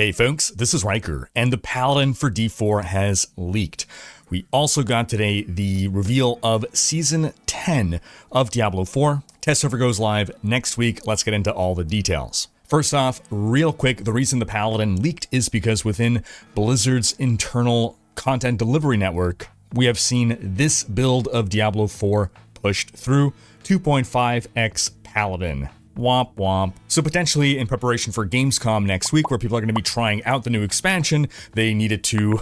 Hey folks, this is Rhykker, and the Paladin for D4 has leaked. We also got today the reveal of Season 10 of Diablo 4. Test server goes live next week. Let's get into all the details. First off, real quick, the reason the Paladin leaked is because within Blizzard's internal content delivery network, we have seen this build of Diablo 4 pushed through 2.5x Paladin. Womp womp. So potentially in preparation for Gamescom next week, where people are going to be trying out the new expansion, they needed to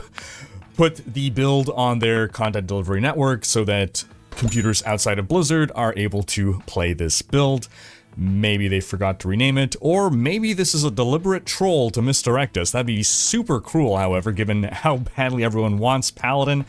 put the build on their content delivery network so that computers outside of Blizzard are able to play this build. Maybe they forgot to rename it, or maybe this is a deliberate troll to misdirect us. That'd be super cruel, however, given how badly everyone wants Paladin.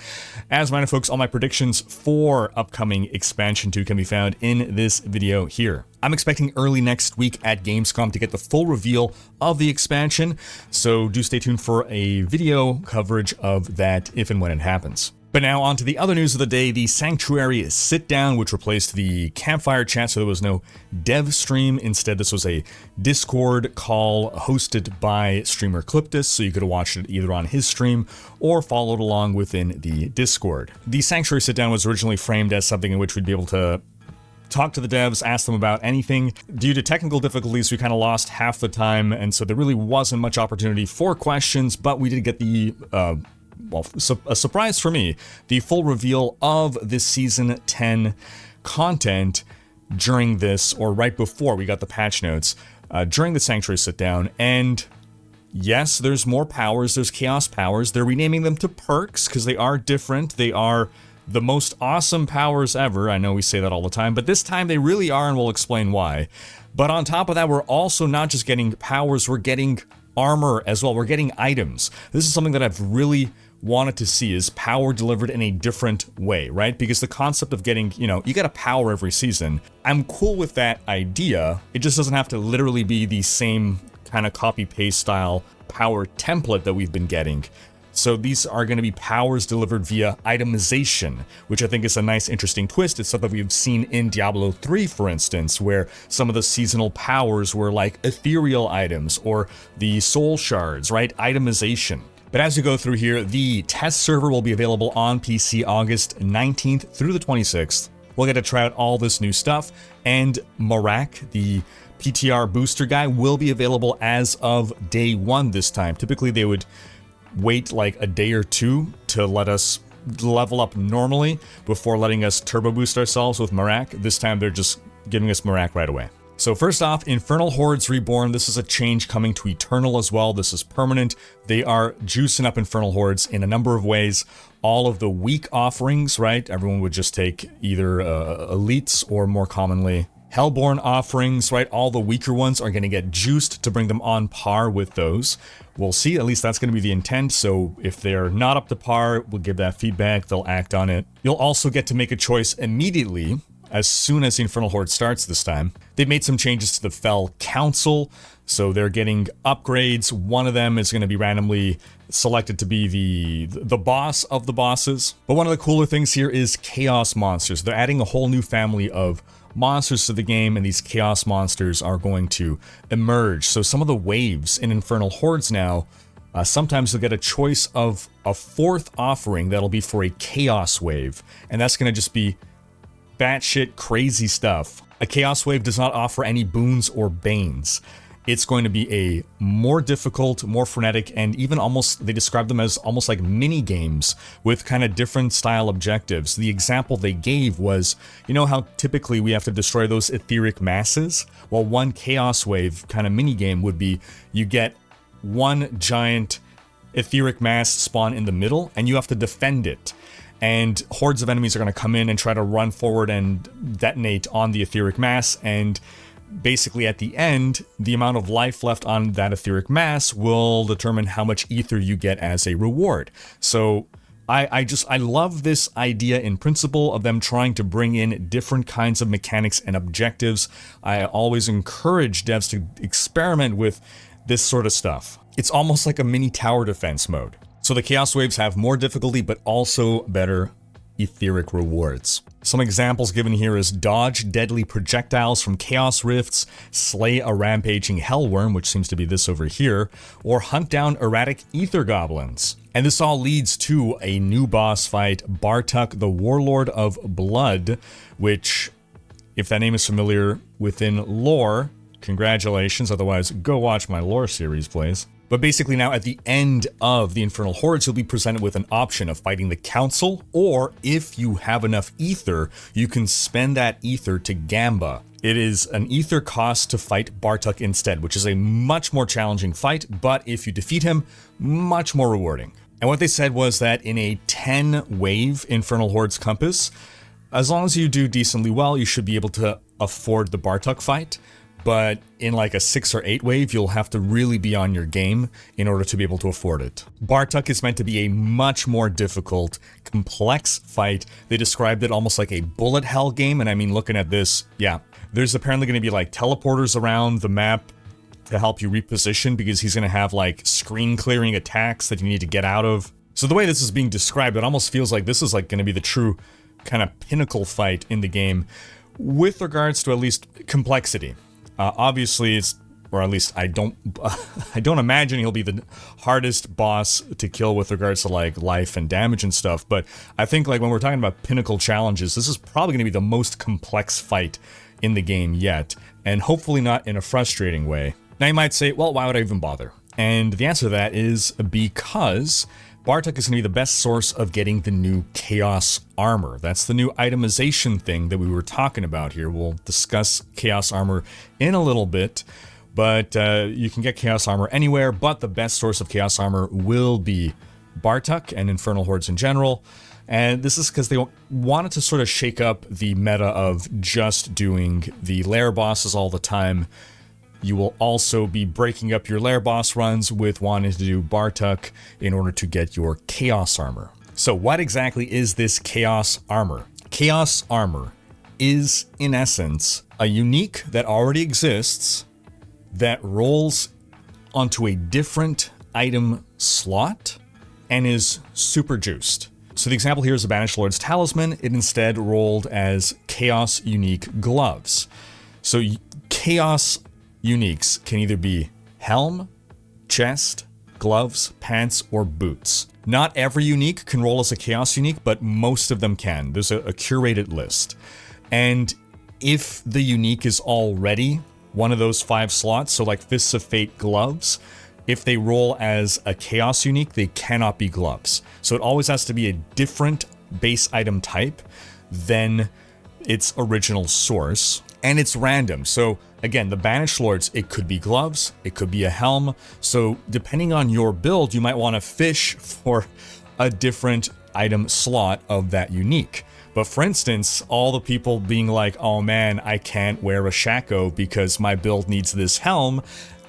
As a reminder, folks, all my predictions for upcoming Expansion 2 can be found in this video here. I'm expecting early next week at Gamescom to get the full reveal of the expansion, so do stay tuned for a video coverage of that if and when it happens. But now on to the other news of the day, the Sanctuary Sitdown, which replaced the campfire chat, so there was no dev stream. Instead, this was a Discord call hosted by streamer Cliptus, so you could have watched it either on his stream or followed along within the Discord. The Sanctuary Sitdown was originally framed as something in which we'd be able to talk to the devs, ask them about anything. Due to technical difficulties, we kind of lost half the time, and so there really wasn't much opportunity for questions, but we did get the a surprise for me, the full reveal of this Season 10 content during this, or right before we got the patch notes, during the Sanctuary Sitdown. And yes, there's more powers, there's chaos powers. They're renaming them to perks because they are different. They are the most awesome powers ever. I know we say that all the time, but this time they really are, and we'll explain why. But on top of that, we're also not just getting powers, we're getting armor as well. We're getting items. This is something that I've really wanted to see, is power delivered in a different way, right? Because the concept of getting, you get a power every season, I'm cool with that idea. It just doesn't have to literally be the same kind of copy-paste style power template that we've been getting. So these are going to be powers delivered via itemization, which I think is a nice, interesting twist. It's something we've seen in Diablo 3, for instance, where some of the seasonal powers were like ethereal items or the soul shards, right? Itemization. But as we go through here, the test server will be available on PC August 19th through the 26th. We'll get to try out all this new stuff, and Marak, the PTR booster guy, will be available as of day one this time. Typically, they would wait like a day or two to let us level up normally before letting us turbo boost ourselves with Marak. This time, they're just giving us Marak right away. So first off, Infernal Hordes Reborn. This is a change coming to Eternal as well. This is permanent. They are juicing up Infernal Hordes in a number of ways. All of the weak offerings, right? Everyone would just take either elites or more commonly Hellborn offerings, right? All the weaker ones are going to get juiced to bring them on par with those. We'll see. At least that's going to be the intent. So if they're not up to par, we'll give that feedback. They'll act on it. You'll also get to make a choice immediately as soon as the Infernal Horde starts this time. They've made some changes to the Fel Council, so they're getting upgrades. One of them is going to be randomly selected to be the boss of the bosses. But one of the cooler things here is Chaos Monsters. They're adding a whole new family of monsters to the game, and these Chaos Monsters are going to emerge. So some of the waves in Infernal Hordes now, sometimes you'll get a choice of a fourth offering that'll be for a Chaos Wave, and that's going to just be batshit crazy stuff. A Chaos Wave does not offer any boons or banes. It's going to be a more difficult, more frenetic, and even almost, they describe them as almost like mini games with kind of different style objectives. The example they gave was, you know how typically we have to destroy those etheric masses? Well, one Chaos Wave kind of mini game would be, you get one giant etheric mass spawn in the middle, and you have to defend it. And hordes of enemies are going to come in and try to run forward and detonate on the etheric mass, and basically at the end, the amount of life left on that etheric mass will determine how much ether you get as a reward. So I love this idea in principle of them trying to bring in different kinds of mechanics and objectives. I always encourage devs to experiment with this sort of stuff. It's almost like a mini tower defense mode. So the Chaos Waves have more difficulty, but also better etheric rewards. Some examples given here is dodge deadly projectiles from chaos rifts, slay a rampaging hellworm, which seems to be this over here, or hunt down erratic ether goblins. And this all leads to a new boss fight, Bartuk, the Warlord of Blood, which, if that name is familiar within lore, congratulations, otherwise go watch my lore series, please. But basically now at the end of the Infernal Hordes, you'll be presented with an option of fighting the Council, or if you have enough ether, you can spend that ether to Gamba. It is an ether cost to fight Bartuk instead, which is a much more challenging fight, but if you defeat him, much more rewarding. And what they said was that in a 10-wave Infernal Hordes compass, as long as you do decently well, you should be able to afford the Bartuk fight. But in like a 6 or 8 wave, you'll have to really be on your game in order to be able to afford it. Bartuk is meant to be a much more difficult, complex fight. They described it almost like a bullet hell game, and I mean, looking at this, yeah. There's apparently going to be like teleporters around the map to help you reposition, because he's going to have like screen clearing attacks that you need to get out of. So the way this is being described, it almost feels like this is like going to be the true kind of pinnacle fight in the game with regards to at least complexity. Obviously, it's, or at least I don't imagine he'll be the hardest boss to kill with regards to like life and damage and stuff. But I think like when we're talking about pinnacle challenges, this is probably going to be the most complex fight in the game yet, and hopefully not in a frustrating way. Now you might say, well, why would I even bother? And the answer to that is because Bartuk is going to be the best source of getting the new Chaos Armor. That's the new itemization thing that we were talking about here. We'll discuss Chaos Armor in a little bit, but you can get Chaos Armor anywhere, but the best source of Chaos Armor will be Bartuk and Infernal Hordes in general. And this is because they wanted to sort of shake up the meta of just doing the lair bosses all the time. You will also be breaking up your lair boss runs with wanting to do Bartuk in order to get your Chaos Armor. So what exactly is this Chaos Armor? Chaos Armor is, in essence, a unique that already exists that rolls onto a different item slot and is super juiced. So the example here is the Banished Lord's Talisman. It instead rolled as Chaos Unique Gloves. So Chaos Uniques can either be helm, chest, gloves, pants, or boots. Not every unique can roll as a Chaos Unique, but most of them can. There's a curated list. And if the unique is already one of those 5 slots, so like Fists of Fate gloves, if they roll as a Chaos Unique, they cannot be gloves. So it always has to be a different base item type than its original source. And it's random. So again, the Banished Lords, it could be gloves, it could be a helm. So depending on your build, you might want to fish for a different item slot of that unique. But for instance, all the people being like, oh man, I can't wear a Shako because my build needs this helm.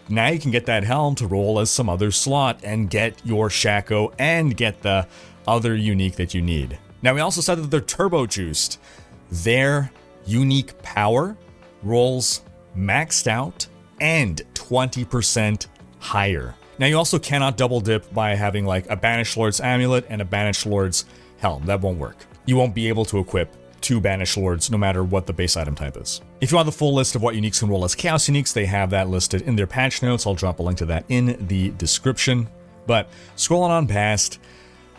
Now you can get that helm to roll as some other slot and get your Shako and get the other unique that you need. Now we also said that they're turbo juiced. Their unique power rolls maxed out and 20% higher. Now you also cannot double dip by having like a Banished Lord's Amulet and a Banished Lord's Helm. That won't work. You won't be able to equip 2 Banished Lords no matter what the base item type is. If you want the full list of what uniques can roll as Chaos Uniques, they have that listed in their patch notes. I'll drop a link to that in the description. But scrolling on past,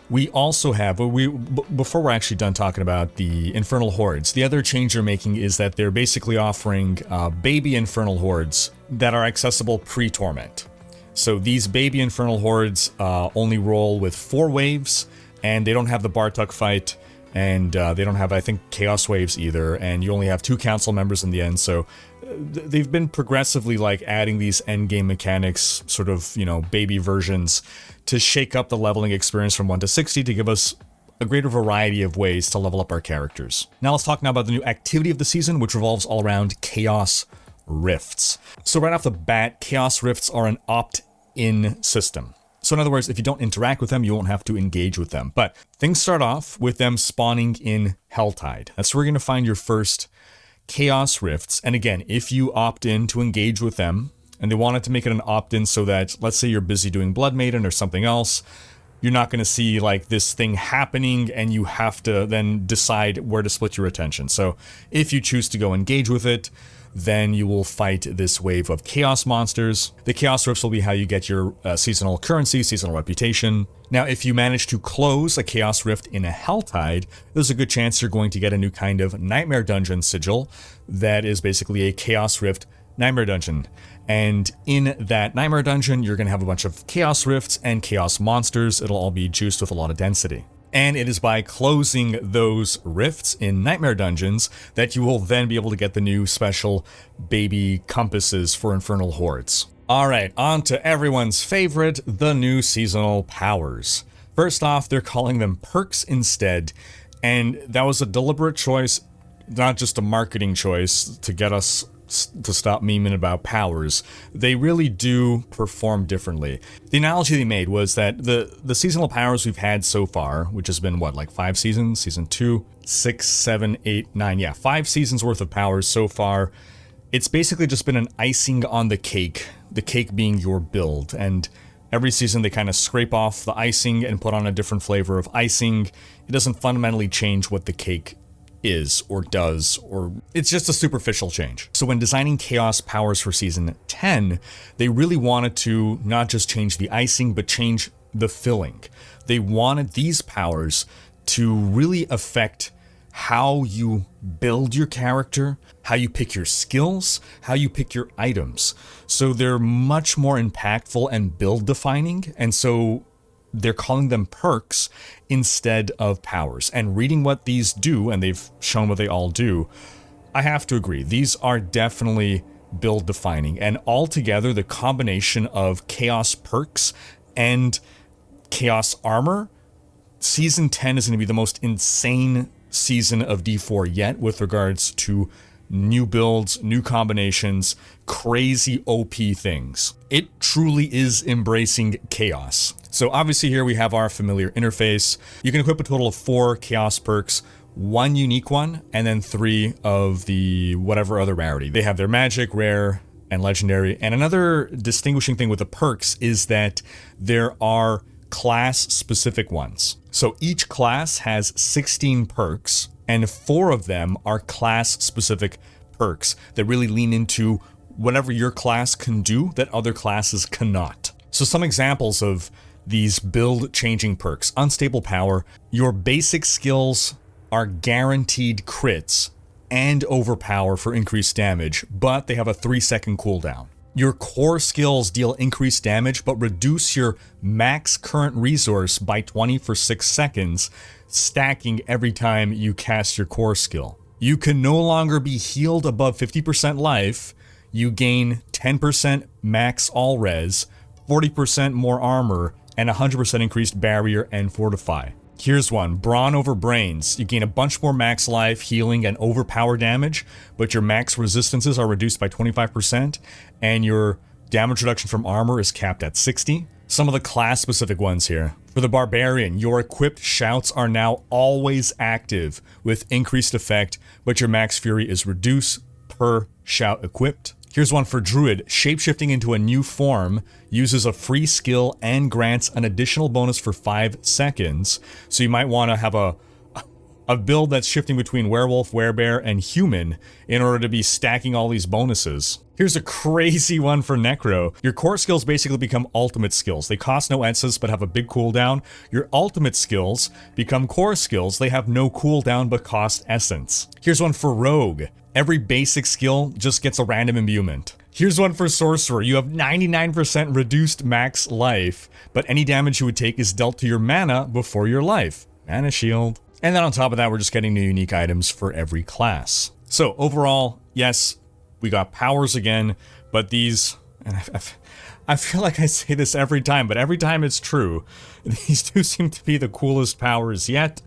we also have, before we're actually done talking about the Infernal Hordes, the other change they're making is that they're basically offering baby Infernal Hordes that are accessible pre-Torment. So these baby Infernal Hordes only roll with 4 waves, and they don't have the Bartuk fight, and they don't have, I think, Chaos Waves either, and you only have 2 council members in the end, so they've been progressively like adding these endgame mechanics, sort of, you know, baby versions, to shake up the leveling experience from 1 to 60 to give us a greater variety of ways to level up our characters. Now let's talk now about the new activity of the season, which revolves all around Chaos Rifts. So right off the bat, Chaos Rifts are an opt-in system. So in other words, if you don't interact with them, you won't have to engage with them. But things start off with them spawning in Helltide. That's where you're going to find your first Chaos Rifts. And again, if you opt in to engage with them, and they wanted to make it an opt-in so that, let's say you're busy doing Blood Maiden or something else, you're not going to see like this thing happening and you have to then decide where to split your attention. So if you choose to go engage with it, then you will fight this wave of chaos monsters. The chaos rifts will be how you get your seasonal currency, seasonal reputation. Now, if you manage to close a chaos rift in a Helltide, there's a good chance you're going to get a new kind of nightmare dungeon sigil that is basically a chaos rift nightmare dungeon. And in that nightmare dungeon, you're going to have a bunch of chaos rifts and chaos monsters. It'll all be juiced with a lot of density. And it is by closing those rifts in nightmare dungeons that you will then be able to get the new special baby compasses for infernal hordes. Alright, on to everyone's favorite, the new seasonal powers. First off, they're calling them perks instead, and that was a deliberate choice, not just a marketing choice to get us to stop memeing about powers. They really do perform differently. The analogy they made was that the seasonal powers we've had so far, which has been what, like 5 seasons? Season 2, 6, 7, 8, 9, yeah, 5 seasons worth of powers so far. It's basically just been an icing on the cake being your build, and every season they kind of scrape off the icing and put on a different flavor of icing. It doesn't fundamentally change what the cake is or does, or it's just a superficial change. So when designing chaos powers for season 10, they really wanted to not just change the icing, but change the filling. They wanted these powers to really affect how you build your character, how you pick your skills, how you pick your items. So they're much more impactful and build defining, and so they're calling them perks instead of powers. And reading what these do, and they've shown what they all do, I have to agree, these are definitely build defining. And altogether, the combination of chaos perks and chaos armor, season 10 is going to be the most insane season of D4 yet with regards to new builds, new combinations, crazy OP things. It truly is embracing chaos. So obviously here we have our familiar interface. You can equip a total of 4 chaos perks, 1 unique one, and then 3 of the whatever other rarity. They have their magic, rare, and legendary. And another distinguishing thing with the perks is that there are class-specific ones. So each class has 16 perks, and 4 of them are class-specific perks that really lean into whatever your class can do that other classes cannot. So some examples of these build-changing perks. Unstable power. Your basic skills are guaranteed crits and overpower for increased damage, but they have a 3-second cooldown. Your core skills deal increased damage, but reduce your max current resource by 20 for 6 seconds, stacking every time you cast your core skill. You can no longer be healed above 50% life. You gain 10% max all res, 40% more armor, and 100% increased barrier and fortify. Here's one, brawn over brains. You gain a bunch more max life, healing, and overpower damage, but your max resistances are reduced by 25%, and your damage reduction from armor is capped at 60. Some of the class-specific ones here. For the Barbarian, your equipped shouts are now always active with increased effect, but your max fury is reduced per shout equipped. Here's one for Druid. Shapeshifting into a new form uses a free skill and grants an additional bonus for 5 seconds. So you might want to have a build that's shifting between werewolf, werebear, and human in order to be stacking all these bonuses. Here's a crazy one for Necro. Your core skills basically become ultimate skills. They cost no essence but have a big cooldown. Your ultimate skills become core skills. They have no cooldown but cost essence. Here's one for Rogue. Every basic skill just gets a random imbuement. Here's one for Sorcerer. You have 99% reduced max life, but any damage you would take is dealt to your mana before your life. Mana shield. And then on top of that, we're just getting new unique items for every class. So overall, yes, we got powers again, but these, and I feel like I say this every time, but every time it's true. These do seem to be the coolest powers yet.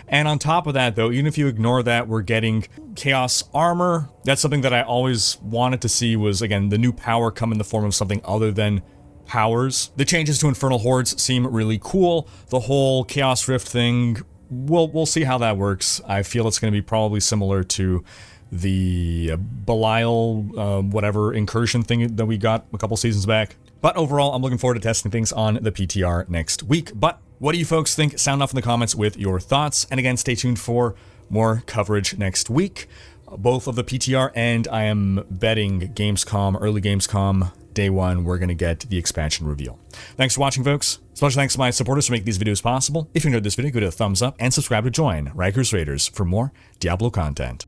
And on top of that, though, even if you ignore that, we're getting Chaos Armor. That's something that I always wanted to see was, again, the new power come in the form of something other than powers. The changes to Infernal Hordes seem really cool. The whole Chaos Rift thing, we'll see how that works. I feel it's going to be probably similar to the Belial, whatever, incursion thing that we got a couple seasons back. But overall, I'm looking forward to testing things on the PTR next week. But What do you folks think? Sound off in the comments with your thoughts. And again, stay tuned for more coverage next week, both of the PTR and I am betting Gamescom, early Gamescom, day one, we're going to get the expansion reveal. Thanks for watching, folks. Special thanks to my supporters for making these videos possible. If you enjoyed this video, go to the thumbs up and subscribe to join Rhykker's Raiders for more Diablo content.